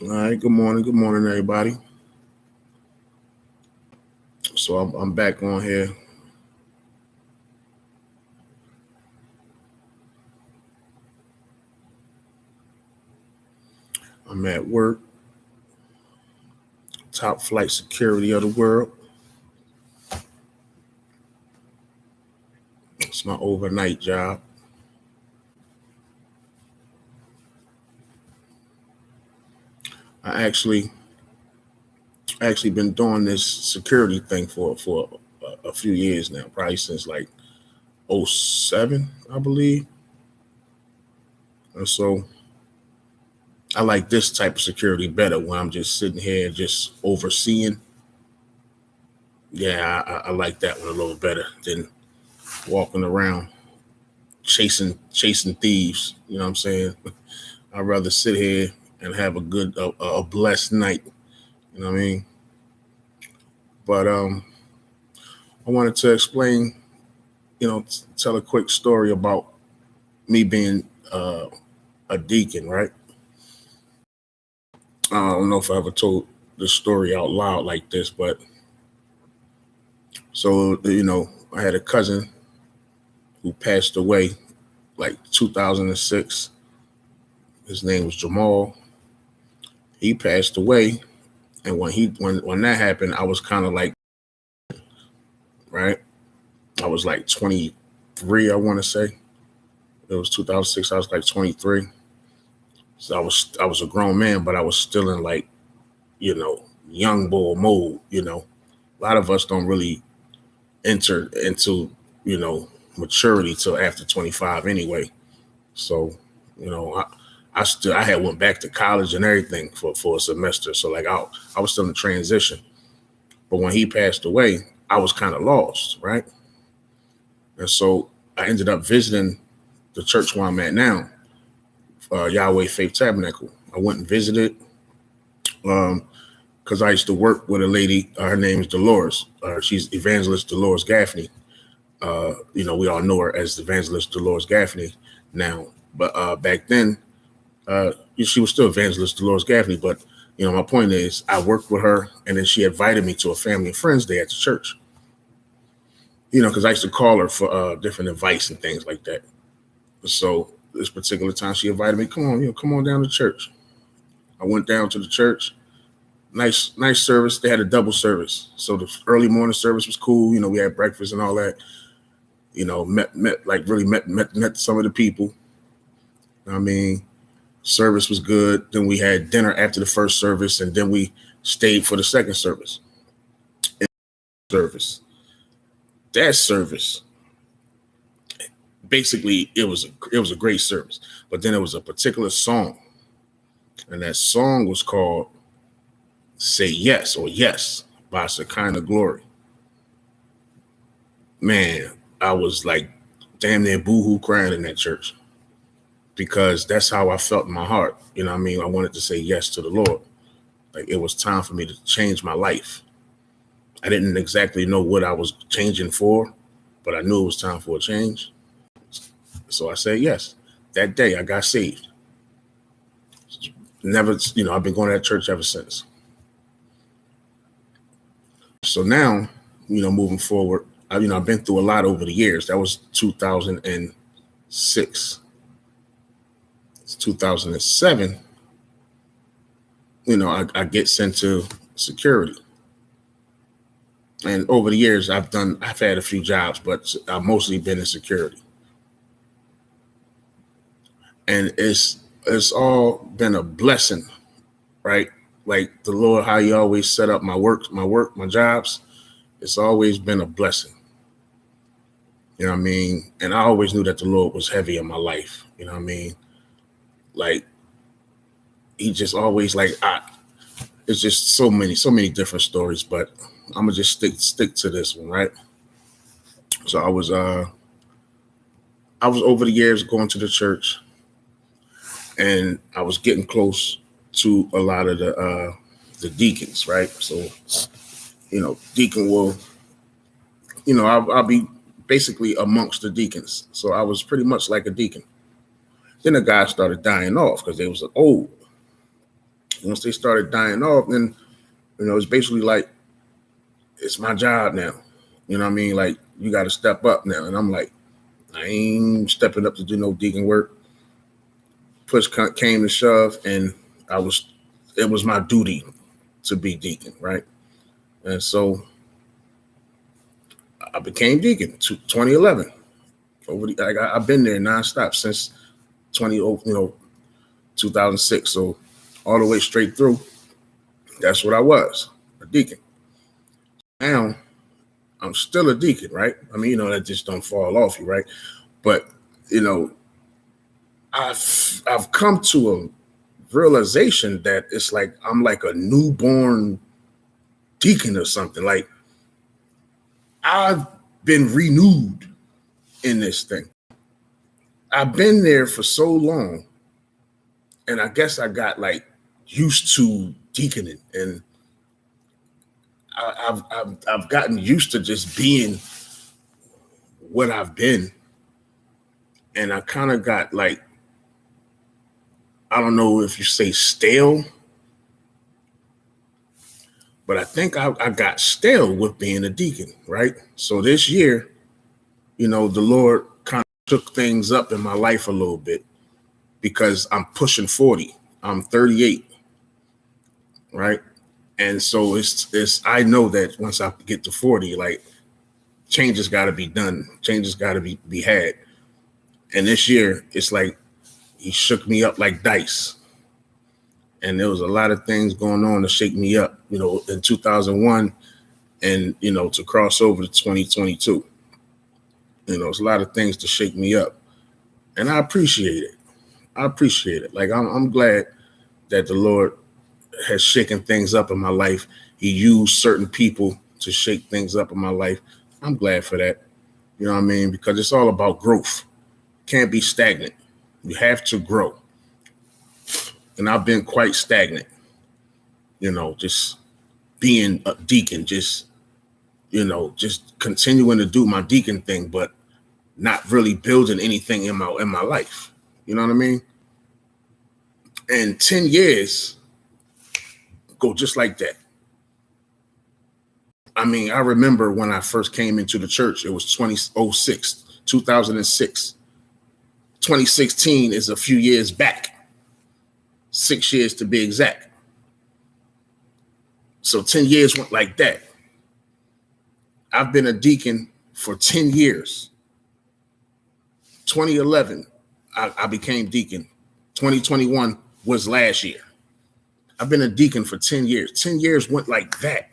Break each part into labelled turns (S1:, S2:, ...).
S1: All right, good morning, everybody. So I'm back on here. I'm at work, top flight security of the world. It's my overnight job. I actually been doing this security thing for a few years now, probably since like '07, I believe. And so I like this type of security better when I'm just sitting here just overseeing. Yeah, I like that one a little better than walking around chasing thieves. You know what I'm saying? I'd rather sit here and have a blessed night. You know what I mean? But I wanted to explain, tell a quick story about me being a deacon, right? I don't know if I ever told the story out loud like this, but so I had a cousin who passed away like 2006. His name was Jamal. He passed away, and when that happened, I was kind of like, right? I was like 23, I want to say. It was 2006. I was like 23. So I was a grown man, but I was still in like, young boy mode. A lot of us don't really enter into, maturity till after 25 anyway. So, I had went back to college and everything for a semester. So like I was still in transition. But when he passed away, I was kind of lost, right? And so I ended up visiting the church where I'm at now, Yahweh Faith Tabernacle. I went and visited because I used to work with a lady. Her name is Dolores. She's Evangelist Dolores Gaffney. We all know her as Evangelist Dolores Gaffney now. But back then, she was still Evangelist Dolores Gaffney. But, my point is I worked with her, and then she invited me to a family and friends day at the church. Because I used to call her for different advice and things like that. So this particular time she invited me, come on down to church. I went down to the church. Nice service. They had a double service. So the early morning service was cool. We had breakfast and all that. Met some of the people. I mean, service was good. Then we had dinner after the first service, and then we stayed for the second service. That service, basically, it was a great service. But then there was a particular song, and that song was called "Say Yes" or "Yes" by Shekinah Glory. Man, I was like damn near boohoo crying in that church because that's how I felt in my heart. You know what I mean? I wanted to say yes to the Lord. Like it was time for me to change my life. I didn't exactly know what I was changing for, but I knew it was time for a change. So I said yes. That day I got saved. Never, I've been going to that church ever since. So now, moving forward, I've been through a lot over the years. That was 2006. It's 2007. I get sent to security. And over the years, I've had a few jobs, but I've mostly been in security. And it's all been a blessing, right? Like the Lord, how He always set up my jobs. It's always been a blessing. You know what I mean? And I always knew that the Lord was heavy in my life. You know what I mean? Like He just always it's just so many different stories, but I'm gonna just stick to this one, right? So I was over the years going to the church, and I was getting close to a lot of the deacons, right? So deacon will, I'll be basically amongst the deacons. So I was pretty much like a deacon. Then the guys started dying off because they was old. Once they started dying off, then, it's basically like, it's my job now. You know what I mean? Like, you got to step up now. And I'm like, I ain't stepping up to do no deacon work. Push came to shove, and it was my duty to be deacon, right? And so I became deacon 2011. I've been there nonstop since 2006. So all the way straight through, that's what I was, a deacon. Now I'm still a deacon, right? I mean, that just don't fall off you, right? But I've come to a realization that it's like I'm like a newborn deacon or something. Like, I've been renewed in this thing. I've been there for so long, and I guess I got like used to deaconing, and I've gotten used to just being what I've been, and I kind of got like, I don't know if you say stale, but I think I got stale with being a deacon, right? So this year, the Lord kind of took things up in my life a little bit, because I'm pushing 40. I'm 38, right? And so I know that once I get to 40, like, changes got to be done. Changes got to be had. And this year, it's like he shook me up like dice. And there was a lot of things going on to shake me up, in 2001, and, to cross over to 2022. It's a lot of things to shake me up. And I appreciate it. Like, I'm glad that the Lord has shaken things up in my life. He used certain people to shake things up in my life. I'm glad for that. You know what I mean? Because it's all about growth. Can't be stagnant. You have to grow. And I've been quite stagnant, just being a deacon, just continuing to do my deacon thing, but not really building anything in my life. You know what I mean? And 10 years go just like that. I mean, I remember when I first came into the church, it was 2006. 2016 is a few years back. 6 years to be exact. So 10 years went like that. I've been a deacon for 10 years. 2011, I became deacon. 2021 was last year. I've been a deacon for 10 years. 10 years went like that.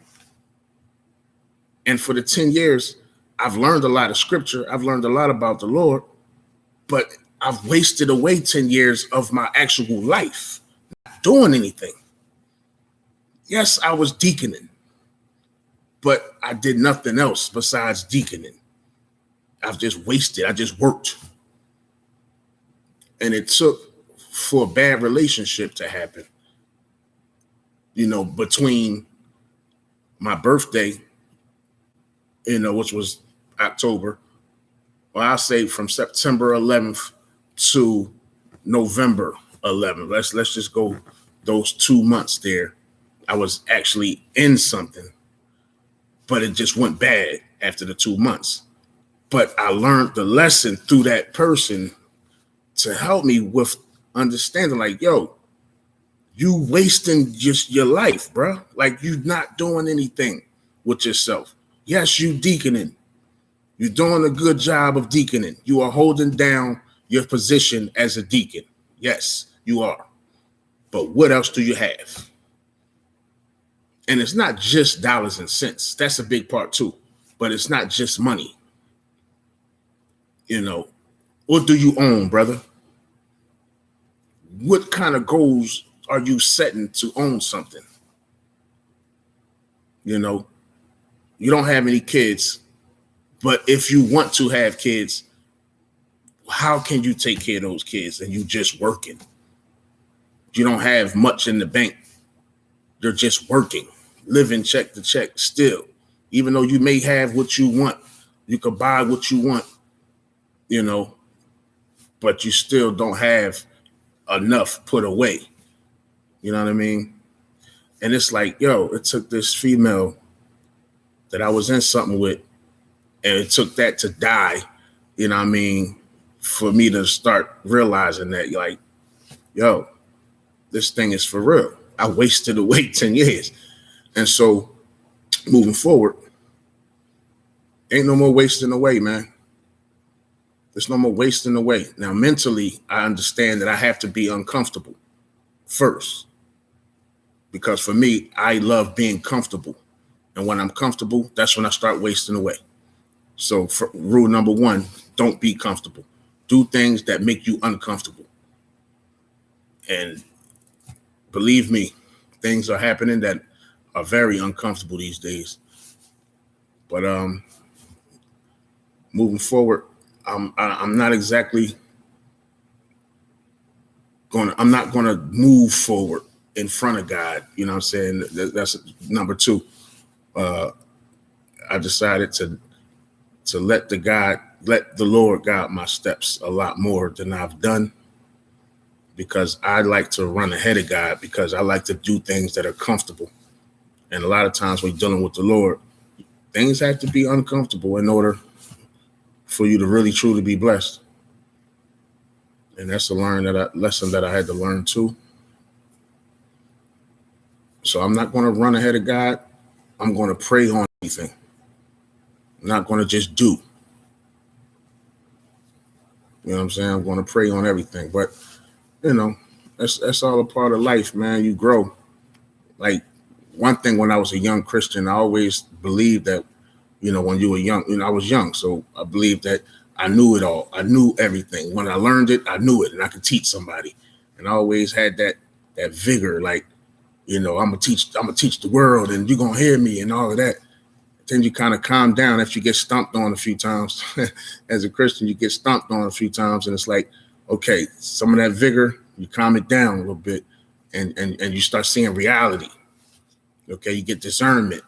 S1: And for the 10 years, I've learned a lot of scripture. I've learned a lot about the Lord, but I've wasted away 10 years of my actual life not doing anything. Yes, I was deaconing, but I did nothing else besides deaconing. I've just wasted. I just worked. And it took for a bad relationship to happen, between my birthday, which was October, or I'll say from September 11th to November 11th. Let's just go those 2 months there. I was actually in something, but it just went bad after the 2 months. But I learned the lesson through that person to help me with understanding, like, yo, you wasting just your life, bro. Like, you not doing anything with yourself. Yes, you deaconing. You're doing a good job of deaconing. You are holding down your position as a deacon. Yes, you are. But what else do you have? And it's not just dollars and cents. That's a big part too. But it's not just money. What do you own, brother? What kind of goals are you setting to own something? You don't have any kids, but if you want to have kids, how can you take care of those kids and you just working? You don't have much in the bank. You're just working, living check to check still. Even though you may have what you want, you could buy what you want, but you still don't have enough put away. You know what I mean? And it's like, yo, it took this female that I was in something with, and it took that to die, you know what I mean, for me to start realizing that, like, yo, this thing is for real. I wasted away 10 years. And so moving forward, ain't no more wasting away, man. There's no more wasting away. Now, mentally, I understand that I have to be uncomfortable first. Because for me, I love being comfortable. And when I'm comfortable, that's when I start wasting away. So rule number one, don't be comfortable. Do things that make you uncomfortable. And believe me, things are happening that are very uncomfortable these days. But moving forward, I'm not exactly I'm not gonna move forward in front of God. You know what I'm saying? That's number two. I decided to let the Lord guide my steps a lot more than I've done, because I like to run ahead of God, because I like to do things that are comfortable. And a lot of times when you're dealing with the Lord, things have to be uncomfortable in order for you to really truly be blessed. And that's a lesson that I had to learn too. So I'm not going to run ahead of God. I'm going to pray on anything. I'm not going to just do. You know what I'm saying? I'm going to pray on everything. But, you know, that's all a part of life, man. You grow. Like, one thing, when I was a young Christian, I always believed that, you know, when you were young, I was young. So I believed that I knew it all. I knew everything. When I learned it, I knew it, and I could teach somebody. And I always had that vigor, like, you know, I'm gonna teach the world, and you're gonna hear me and all of that. Then you kind of calm down after you get stomped on a few times. As a Christian, you get stomped on a few times, and it's like, okay, some of that vigor, you calm it down a little bit, and you start seeing reality. Okay, you get discernment.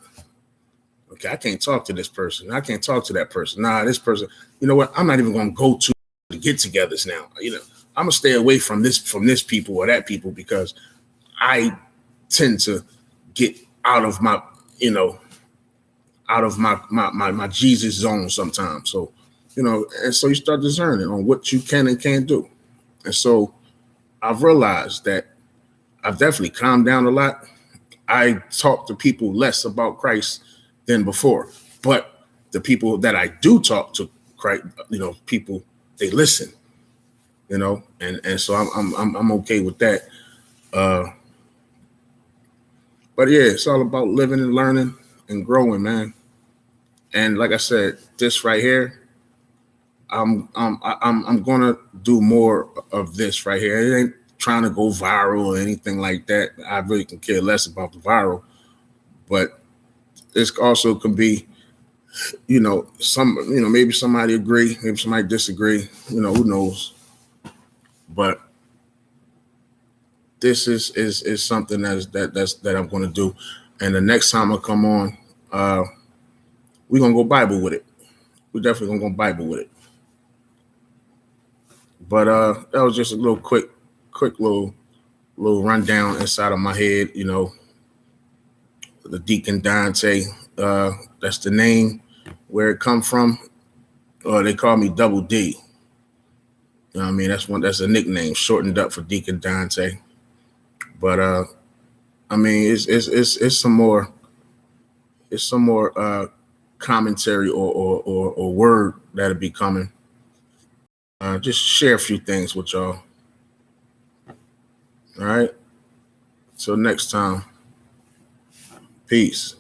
S1: Okay, I can't talk to this person. I can't talk to that person. Nah, this person, you know what? I'm not even gonna go to the get-togethers now. You know, I'm gonna stay away from this people or that people, because I tend to get out of my, you know, out of my Jesus zone sometimes. So, you know, and so you start discerning on what you can and can't do. And so I've realized that I've definitely calmed down a lot. I talk to people less about Christ than before, but the people that I do talk to, Christ, you know, people, they listen, you know, and so I'm okay with that. But yeah, it's all about living and learning and growing, man. And like I said, this right here, I'm gonna do more of this right here. It ain't trying to go viral or anything like that. I really can care less about the viral, but this also can be, you know, maybe somebody agree, maybe somebody disagree, you know, who knows. But this is something that I'm gonna do. And the next time I come on, we're gonna go Bible with it. We're definitely gonna go Bible with it. But that was just a little quick little rundown inside of my head, you know. The Deacon Donte, that's the name where it come from. They call me Double D. You know what I mean? That's a nickname shortened up for Deacon Donte. But I mean, it's some more commentary or word that'll be coming. Just share a few things with y'all. All right. Till next time. Peace.